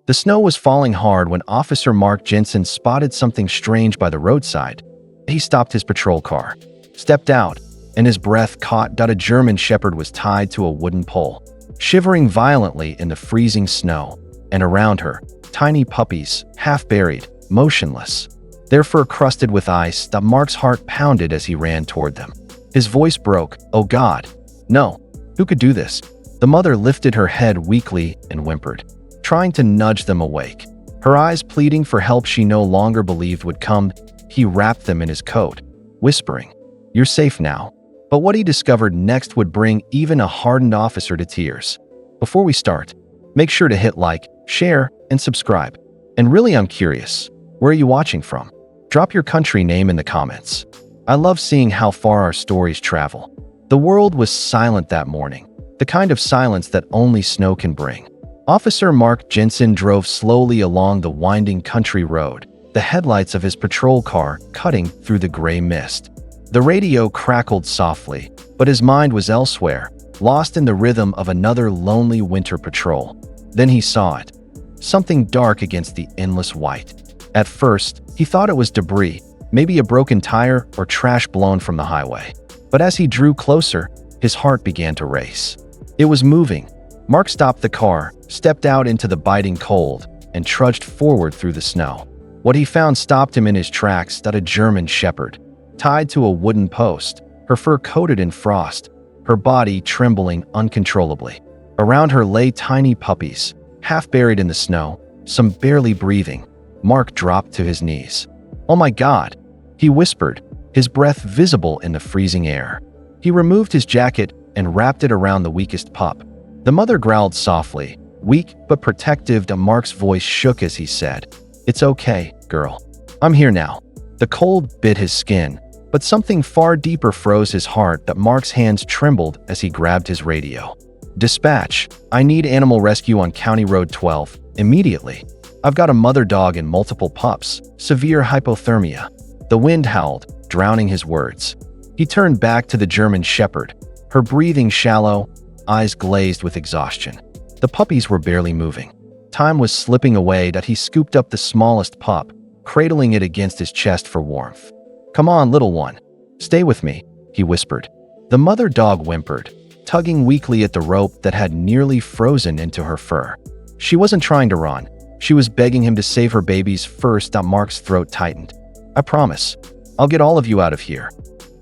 The snow was falling hard when Officer Mark Jensen spotted something strange by the roadside. He stopped his patrol car, stepped out, and his breath caught that a German shepherd was tied to a wooden pole, shivering violently in the freezing snow, and around her, tiny puppies, half buried, motionless, their fur crusted with ice. That Mark's heart pounded as he ran toward them. His voice broke. "Oh God, no, who could do this?" The mother lifted her head weakly and whimpered, trying to nudge them awake. Her eyes pleading for help she no longer believed would come. He wrapped them in his coat, whispering, "You're safe now." But what he discovered next would bring even a hardened officer to tears. Before we start, make sure to hit like, share, and subscribe. And really, I'm curious, where are you watching from? Drop your country name in the comments. I love seeing how far our stories travel. The world was silent that morning, the kind of silence that only snow can bring. Officer Mark Jensen drove slowly along the winding country road, the headlights of his patrol car cutting through the gray mist. The radio crackled softly, but his mind was elsewhere, lost in the rhythm of another lonely winter patrol. Then he saw it, something dark against the endless white. At first, he thought it was debris, maybe a broken tire or trash blown from the highway. But as he drew closer, his heart began to race. It was moving. Mark stopped the car, stepped out into the biting cold, and trudged forward through the snow. What he found stopped him in his tracks. That a German shepherd, tied to a wooden post, her fur coated in frost, her body trembling uncontrollably. Around her lay tiny puppies, half buried in the snow, some barely breathing. Mark dropped to his knees. "Oh my God," he whispered, his breath visible in the freezing air. He removed his jacket and wrapped it around the weakest pup. The mother growled softly, weak but protective. Mark's voice shook as he said, "It's okay, girl. I'm here now." The cold bit his skin, but something far deeper froze his heart. That Mark's hands trembled as he grabbed his radio. "Dispatch, I need animal rescue on County Road 12, immediately. I've got a mother dog and multiple pups, severe hypothermia." The wind howled, drowning his words. He turned back to the German shepherd, her breathing shallow, eyes glazed with exhaustion. The puppies were barely moving. Time was slipping away. That he scooped up the smallest pup, cradling it against his chest for warmth. "Come on, little one. Stay with me," he whispered. The mother dog whimpered, tugging weakly at the rope that had nearly frozen into her fur. She wasn't trying to run. She was begging him to save her babies first. Mark's throat tightened. "I promise. I'll get all of you out of here."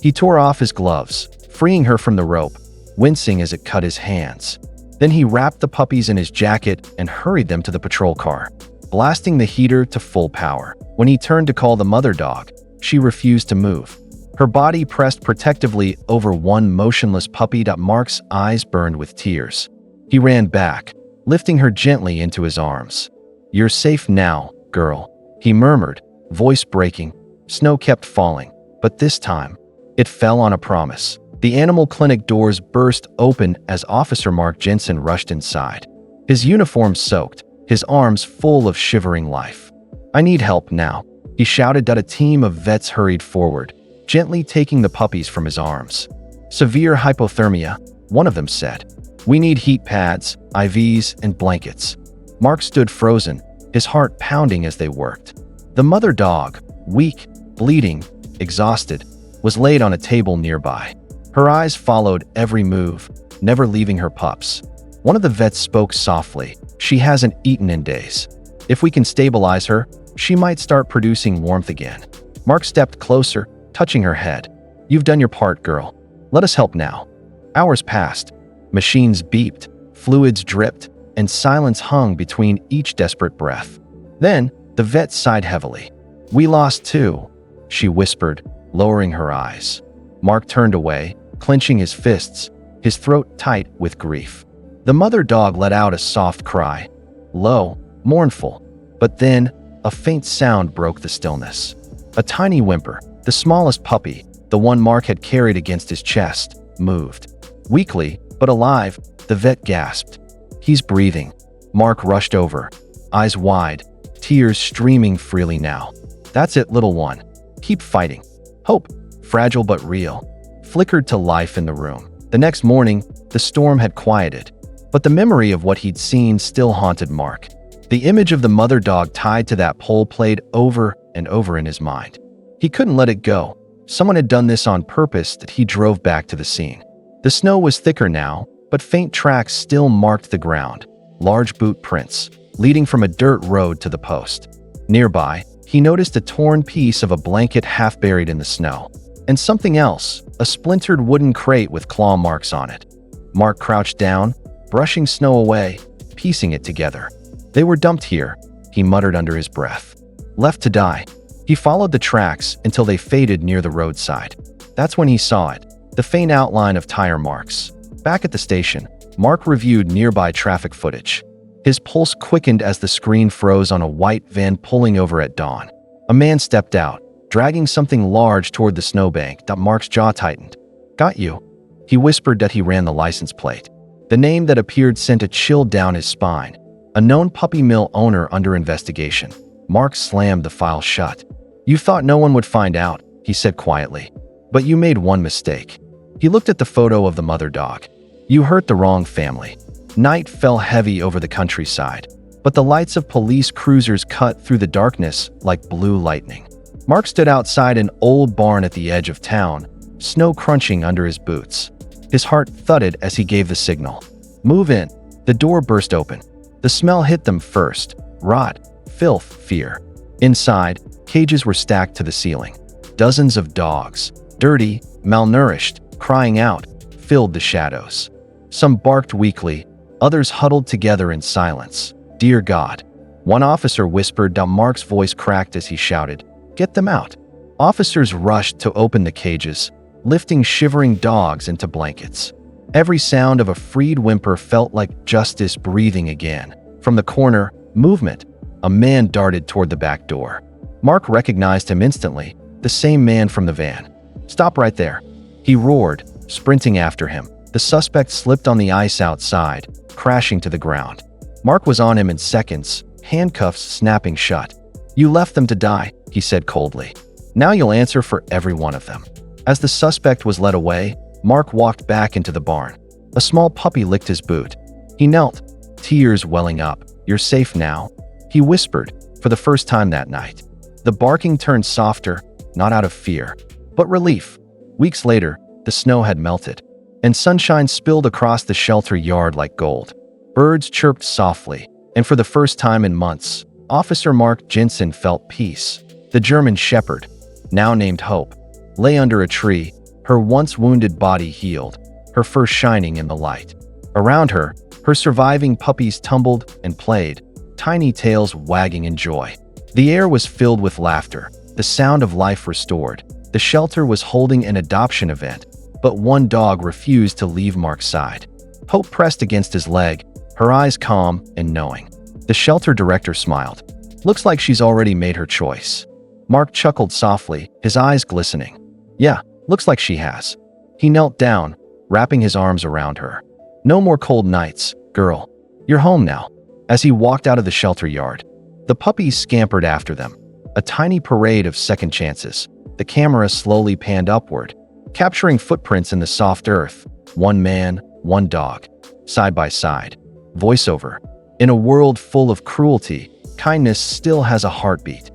He tore off his gloves, freeing her from the rope, wincing as it cut his hands. Then he wrapped the puppies in his jacket and hurried them to the patrol car, blasting the heater to full power. When he turned to call the mother dog, she refused to move. Her body pressed protectively over one motionless puppy. Mark's eyes burned with tears. He ran back, lifting her gently into his arms. "You're safe now, girl," he murmured, voice breaking. Snow kept falling, but this time, it fell on a promise. The animal clinic doors burst open as Officer Mark Jensen rushed inside. His uniform soaked, his arms full of shivering life. "I need help now," he shouted. A team of vets hurried forward, gently taking the puppies from his arms. "Severe hypothermia," one of them said. "We need heat pads, IVs, and blankets." Mark stood frozen, his heart pounding as they worked. The mother dog, weak, bleeding, exhausted, was laid on a table nearby. Her eyes followed every move, never leaving her pups. One of the vets spoke softly. "She hasn't eaten in days. If we can stabilize her, she might start producing warmth again." Mark stepped closer, touching her head. "You've done your part, girl. Let us help now." Hours passed. Machines beeped, fluids dripped, and silence hung between each desperate breath. Then, the vet sighed heavily. "We lost two," she whispered, lowering her eyes. Mark turned away, clenching his fists, his throat tight with grief. The mother dog let out a soft cry, low, mournful, but then a faint sound broke the stillness. A tiny whimper, the smallest puppy, the one Mark had carried against his chest, moved. Weakly, but alive, the vet gasped. "He's breathing." Mark rushed over, eyes wide, tears streaming freely now. "That's it, little one. Keep fighting." Hope, fragile but real, flickered to life in the room. The next morning, the storm had quieted, but the memory of what he'd seen still haunted Mark. The image of the mother dog tied to that pole played over and over in his mind. He couldn't let it go. Someone had done this on purpose. That he drove back to the scene. The snow was thicker now, but faint tracks still marked the ground. Large boot prints, leading from a dirt road to the post. Nearby, he noticed a torn piece of a blanket half buried in the snow. And something else, a splintered wooden crate with claw marks on it. Mark crouched down, brushing snow away, piecing it together. They were dumped here, he muttered under his breath. Left to die. He followed the tracks until they faded near the roadside. That's when he saw it, the faint outline of tire marks. Back at the station, Mark reviewed nearby traffic footage. His pulse quickened as the screen froze on a white van pulling over at dawn. A man stepped out, dragging something large toward the snowbank. Mark's jaw tightened. "Got you." He whispered that he ran the license plate. The name that appeared sent a chill down his spine. A known puppy mill owner under investigation. Mark slammed the file shut. "You thought no one would find out," he said quietly. "But you made one mistake." He looked at the photo of the mother dog. "You hurt the wrong family." Night fell heavy over the countryside, but the lights of police cruisers cut through the darkness like blue lightning. Mark stood outside an old barn at the edge of town, snow crunching under his boots. His heart thudded as he gave the signal. "Move in." The door burst open. The smell hit them first. Rot, filth, fear. Inside, cages were stacked to the ceiling. Dozens of dogs, dirty, malnourished, crying out, filled the shadows. Some barked weakly, others huddled together in silence. "Dear God." One officer whispered. Mark's voice cracked as he shouted, "Get them out." Officers rushed to open the cages, lifting shivering dogs into blankets. Every sound of a freed whimper felt like justice breathing again. From the corner, movement. A man darted toward the back door. Mark recognized him instantly, the same man from the van. "Stop right there," he roared, sprinting after him. The suspect slipped on the ice outside, crashing to the ground. Mark was on him in seconds, handcuffs snapping shut. "You left them to die," he said coldly. "Now you'll answer for every one of them." As the suspect was led away, Mark walked back into the barn. A small puppy licked his boot. He knelt, tears welling up. "You're safe now," he whispered, for the first time that night. The barking turned softer, not out of fear, but relief. Weeks later, the snow had melted, and sunshine spilled across the shelter yard like gold. Birds chirped softly, and for the first time in months, Officer Mark Jensen felt peace. The German shepherd, now named Hope, lay under a tree, her once wounded body healed, her fur shining in the light. Around her, her surviving puppies tumbled and played, tiny tails wagging in joy. The air was filled with laughter, the sound of life restored. The shelter was holding an adoption event, but one dog refused to leave Mark's side. Hope pressed against his leg, her eyes calm and knowing. The shelter director smiled. "Looks like she's already made her choice." Mark chuckled softly, his eyes glistening. "Yeah, looks like she has." He knelt down, wrapping his arms around her. "No more cold nights, girl. You're home now." As he walked out of the shelter yard, the puppies scampered after them. A tiny parade of second chances. The camera slowly panned upward, capturing footprints in the soft earth. One man, one dog, side by side. Voiceover. In a world full of cruelty, kindness still has a heartbeat.